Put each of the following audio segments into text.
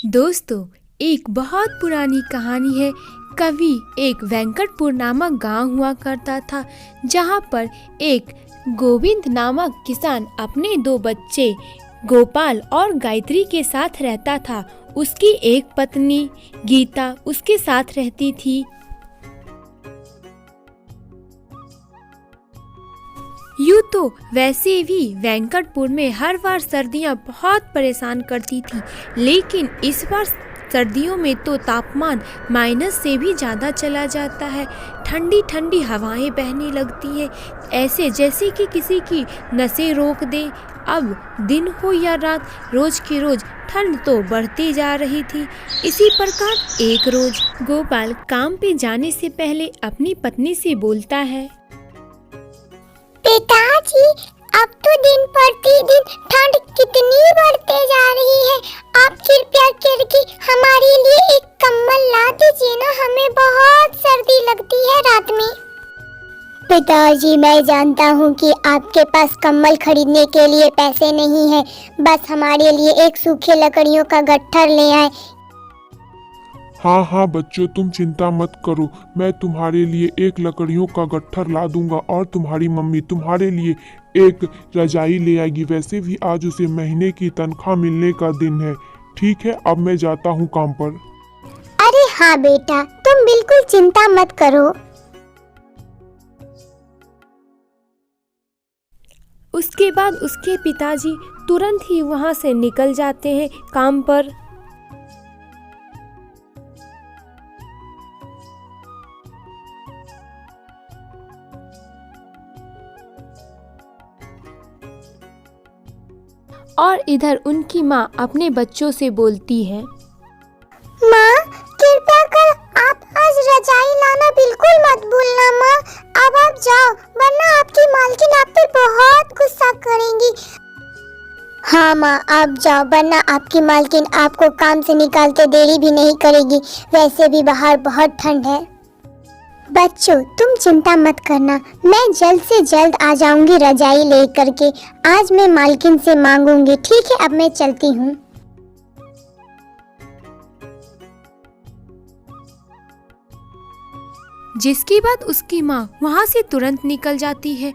दोस्तों, एक बहुत पुरानी कहानी है। कभी एक वेंकटपुर नामक गांव हुआ करता था, जहां पर एक गोविंद नामक किसान अपने दो बच्चे गोपाल और गायत्री के साथ रहता था। उसकी एक पत्नी गीता उसके साथ रहती थी। यूँ तो वैसे भी वेंकटपुर में हर बार सर्दियाँ बहुत परेशान करती थी, लेकिन इस बार सर्दियों में तो तापमान माइनस से भी ज़्यादा चला जाता है। ठंडी ठंडी हवाएं बहने लगती हैं, ऐसे जैसे कि किसी की नसें रोक दें। अब दिन हो या रात, रोज की रोज ठंड तो बढ़ती जा रही थी। इसी प्रकार एक रोज गोपाल काम पे जाने से पहले अपनी पत्नी से बोलता है, पिताजी, अब तो दिन प्रतिदिन ठंड कितनी बढ़ते जा रही है। आप कृपया करके हमारे लिए एक कंबल ला दीजिए ना, हमें बहुत सर्दी लगती है रात में। पिताजी, मैं जानता हूँ कि आपके पास कंबल खरीदने के लिए पैसे नहीं है, बस हमारे लिए एक सूखे लकड़ियों का गट्ठर ले आए। हाँ बच्चों, तुम चिंता मत करो। मैं तुम्हारे लिए एक लकड़ियों का गट्ठर ला दूंगा और तुम्हारी मम्मी तुम्हारे लिए एक रजाई ले आएगी। वैसे भी आज उसे महीने की तनख्वाह मिलने का दिन है। ठीक है, अब मैं जाता हूँ काम पर। अरे हाँ बेटा, तुम बिल्कुल चिंता मत करो। उसके बाद उसके पिताजी तुरंत ही वहां से निकल जाते हैं काम पर। और इधर उनकी माँ अपने बच्चों से बोलती है, माँ, कृपया कर आप आज रजाई लाना बिल्कुल मत भूलना। माँ, अब आप जाओ, वरना आपकी मालकिन आप पर बहुत गुस्सा करेंगी। हाँ माँ, आप जाओ, वरना आपकी मालकिन आपको काम से निकालते देरी भी नहीं करेगी। वैसे भी बाहर बहुत ठंड है। बच्चों, तुम चिंता मत करना, मैं जल्द से जल्द आ जाऊंगी रजाई लेकर के। आज मैं मालकिन से मांगूंगी। ठीक है, अब मैं चलती हूँ। जिसके बाद उसकी माँ वहां से तुरंत निकल जाती है।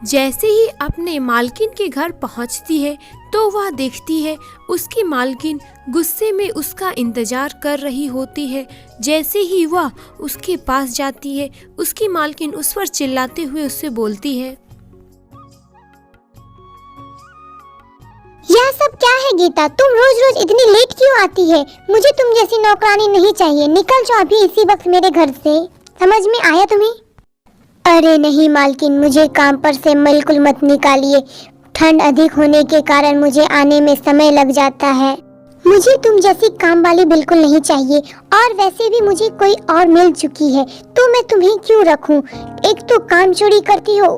जैसे ही अपने मालकिन के घर पहुंचती है तो वह देखती है उसकी मालकिन गुस्से में उसका इंतजार कर रही होती है। जैसे ही वह उसके पास जाती है, उसकी मालकिन उस पर चिल्लाते हुए उससे बोलती है, यह सब क्या है गीता? तुम रोज रोज इतनी लेट क्यों आती है? मुझे तुम जैसी नौकरानी नहीं चाहिए। निकल जाओ अभी इसी वक्त मेरे घर से। समझ में आया तुम्हें? अरे नहीं मालकिन, मुझे काम पर से बिल्कुल मत निकालिए। ठंड अधिक होने के कारण मुझे आने में समय लग जाता है। मुझे तुम जैसी काम वाली बिल्कुल नहीं चाहिए, और वैसे भी मुझे कोई और मिल चुकी है, तो मैं तुम्हें क्यों रखूं? एक तो काम चोरी करती हो।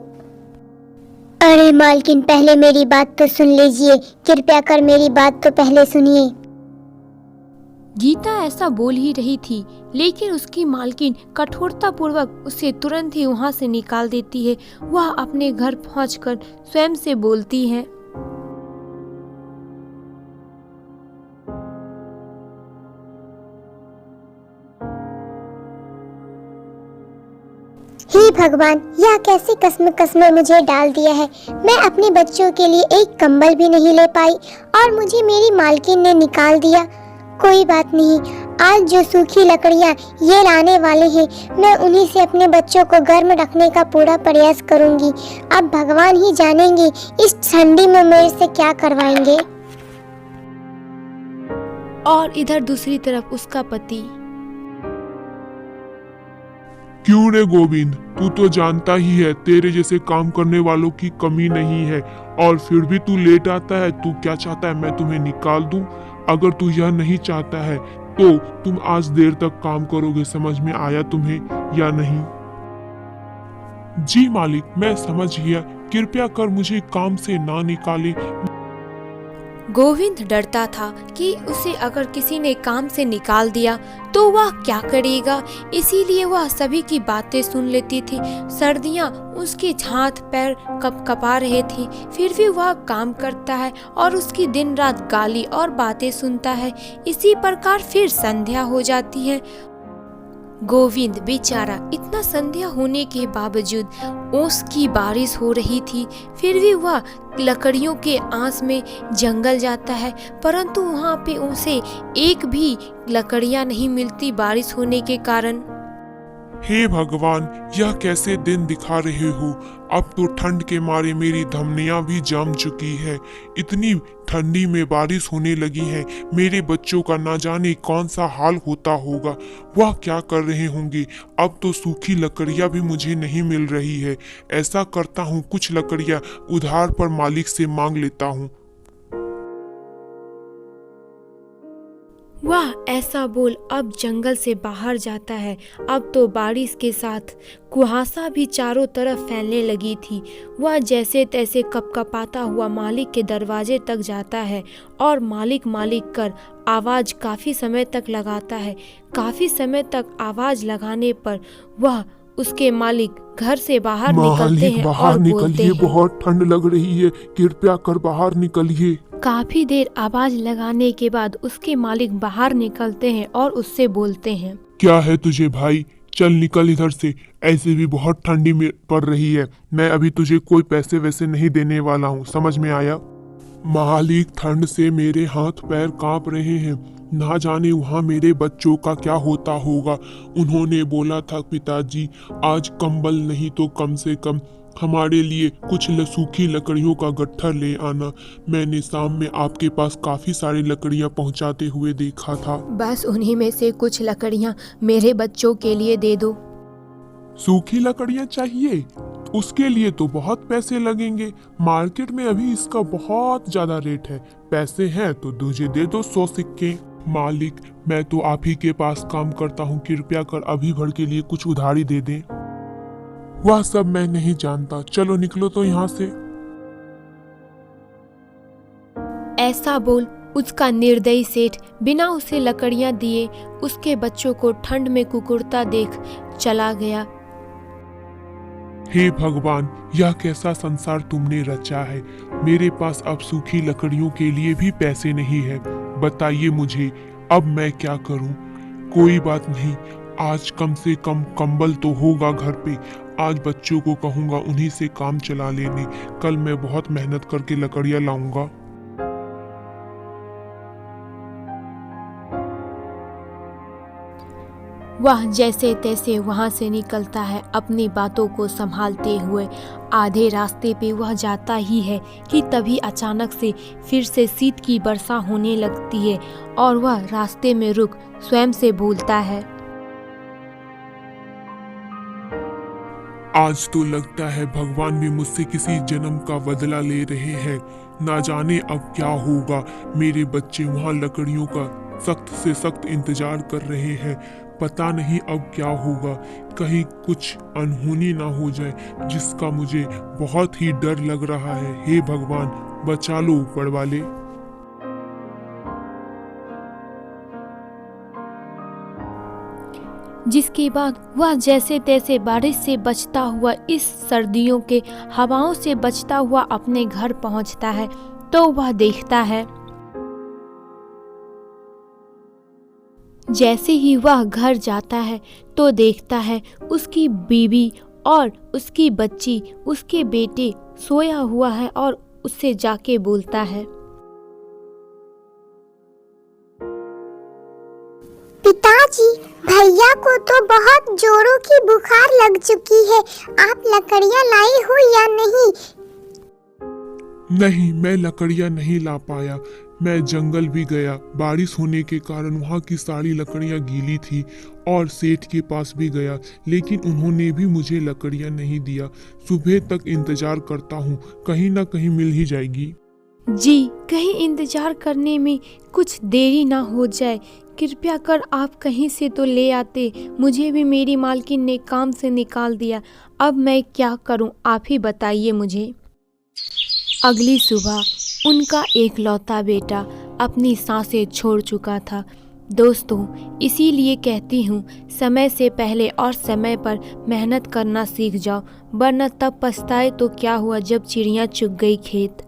अरे मालकिन, पहले मेरी बात तो सुन लीजिए। कृपया कर मेरी बात तो पहले सुनिए। गीता ऐसा बोल ही रही थी, लेकिन उसकी मालकिन कठोरता पूर्वक उसे तुरंत ही वहां से निकाल देती है। वह अपने घर पहुंचकर स्वयं से बोलती है, हे भगवान, यह कैसी कसम में मुझे डाल दिया है। मैं अपने बच्चों के लिए एक कंबल भी नहीं ले पाई और मुझे मेरी मालकिन ने निकाल दिया। कोई बात नहीं, आज जो सूखी लकड़ियाँ ये लाने वाले हैं, मैं उन्हीं से अपने बच्चों को गर्म रखने का पूरा प्रयास करूंगी। अब भगवान ही जानेंगे इस ठंडी में मेरे से क्या करवाएंगे। और इधर दूसरी तरफ उसका पति, क्यों रे गोविंद, तू तो जानता ही है तेरे जैसे काम करने वालों की कमी नहीं है, और फिर भी तू लेट आता है। तू क्या चाहता है, मैं तुम्हें निकाल दूं? अगर तू यह नहीं चाहता है तो तुम आज देर तक काम करोगे। समझ में आया तुम्हें या नहीं? जी मालिक, मैं समझ गया। कृपया कर मुझे काम से ना निकाले। गोविंद डरता था कि उसे अगर किसी ने काम से निकाल दिया तो वह क्या करेगा, इसीलिए वह सभी की बातें सुन लेती थी। सर्दियाँ उसके हाथ पैर कपा रहे थे, फिर भी वह काम करता है और उसकी दिन रात गाली और बातें सुनता है। इसी प्रकार फिर संध्या हो जाती है। गोविंद बेचारा, इतना संध्या होने के बावजूद ओस की बारिश हो रही थी, फिर भी वह लकड़ियों के आस में जंगल जाता है, परंतु वहाँ पे उसे एक भी लकड़ियाँ नहीं मिलती बारिश होने के कारण। हे भगवान, यह कैसे दिन दिखा रहे हो। अब तो ठंड के मारे मेरी धमनियां भी जम चुकी है। इतनी ठंडी में बारिश होने लगी है, मेरे बच्चों का ना जाने कौन सा हाल होता होगा। वह क्या कर रहे होंगे। अब तो सूखी लकड़ियां भी मुझे नहीं मिल रही है। ऐसा करता हूँ, कुछ लकड़ियां उधार पर मालिक से मांग लेता हूँ। वह ऐसा बोल अब जंगल से बाहर जाता है। अब तो बारिश के साथ कुहासा भी चारों तरफ फैलने लगी थी। वह जैसे तैसे कपकपाता हुआ मालिक के दरवाजे तक जाता है और मालिक मालिक कर आवाज काफी समय तक लगाता है। काफी समय तक आवाज लगाने पर वह उसके मालिक घर से बाहर निकलते हैं और बोलते हैं, बहुत ठंड लग रही है, कृपया कर बाहर निकलिए। काफी देर आवाज लगाने के बाद उसके मालिक बाहर निकलते हैं और उससे बोलते हैं, क्या है तुझे भाई, चल निकल इधर से। ऐसे भी बहुत ठंडी में पड़ रही है। मैं अभी तुझे कोई पैसे वैसे नहीं देने वाला हूँ, समझ में आया। मालिक, ठंड से मेरे हाथ पैर कांप रहे हैं। ना जाने वहाँ मेरे बच्चों का क्या होता होगा। उन्होंने बोला था, पिताजी आज कंबल नहीं तो कम से कम हमारे लिए कुछ सूखी लकड़ियों का गट्ठर ले आना। मैंने शाम में आपके पास काफी सारी लकड़ियाँ पहुँचाते हुए देखा था। बस उन्हीं में से कुछ लकड़ियाँ मेरे बच्चों के लिए दे दो। सूखी लकड़ियाँ चाहिए? उसके लिए तो बहुत पैसे लगेंगे। मार्केट में अभी इसका बहुत ज्यादा रेट है। पैसे हैं तो तुझे दे दो 100 सिक्के। मालिक, मैं तो आप ही के पास काम करता हूँ, कृपया कर अभी भर के लिए कुछ उधारी दे दें। वह सब मैं नहीं जानता, चलो निकलो तो यहाँ से। ऐसा बोल उसका निर्दयी सेठ बिना उसे लकड़ियां दिए उसके बच्चों को ठंड में कुकुरता देख चला गया। हे भगवान, यह कैसा संसार तुमने रचा है। मेरे पास अब सूखी लकड़ियों के लिए भी पैसे नहीं है। बताइए मुझे, अब मैं क्या करूं? कोई बात नहीं, आज कम से कम कंबल तो होगा घर पे। आज बच्चों को कहूंगा उन्हीं से काम चला लेने। कल मैं बहुत मेहनत करके लकड़ियां लाऊंगा। वह जैसे तैसे वहां से निकलता है, अपनी बातों को संभालते हुए। आधे रास्ते पे वह जाता ही है कि तभी अचानक से फिर से शीत की वर्षा होने लगती है और वह रास्ते में रुक स्वयं से बोलता है, आज तो लगता है भगवान भी मुझसे किसी जन्म का बदला ले रहे हैं। ना जाने अब क्या होगा। मेरे बच्चे वहाँ लकड़ियों का सख्त से सख्त इंतजार कर रहे हैं। पता नहीं अब क्या होगा। कहीं कुछ अनहोनी ना हो जाए, जिसका मुझे बहुत ही डर लग रहा है। हे भगवान, बचा लो ऊपर वाले। जिसके बाद वह जैसे तैसे बारिश से बचता हुआ, इस सर्दियों के हवाओं से बचता हुआ अपने घर पहुंचता है। तो वह देखता है, जैसे ही वह घर जाता है तो देखता है उसकी बीवी और उसकी बच्ची, उसके बेटे सोया हुआ है और उससे जाके बोलता है, पिताजी, भैया को तो बहुत जोरों की बुखार लग चुकी है। आप लकड़ियाँ लाए हो या नहीं? नहीं, मैं लकड़ियाँ नहीं ला पाया। मैं जंगल भी गया। बारिश होने के कारण वहाँ की सारी लकड़ियाँ गीली थी और सेठ के पास भी गया, लेकिन उन्होंने भी मुझे लकड़ियाँ नहीं दिया। सुबह तक इंतजार करता हूँ, कहीं ना कहीं मिल ही जाएगी। जी, कहीं इंतजार करने में कुछ देरी ना हो जाए। कृपया कर आप कहीं से तो ले आते। मुझे भी मेरी मालकिन ने काम से निकाल दिया। अब मैं क्या करूं, आप ही बताइए मुझे। अगली सुबह उनका एकलौता बेटा अपनी सांसें छोड़ चुका था। दोस्तों, इसीलिए कहती हूँ, समय से पहले और समय पर मेहनत करना सीख जाओ, वरना तब पछताए तो क्या हुआ जब चिड़िया चुग गई खेत।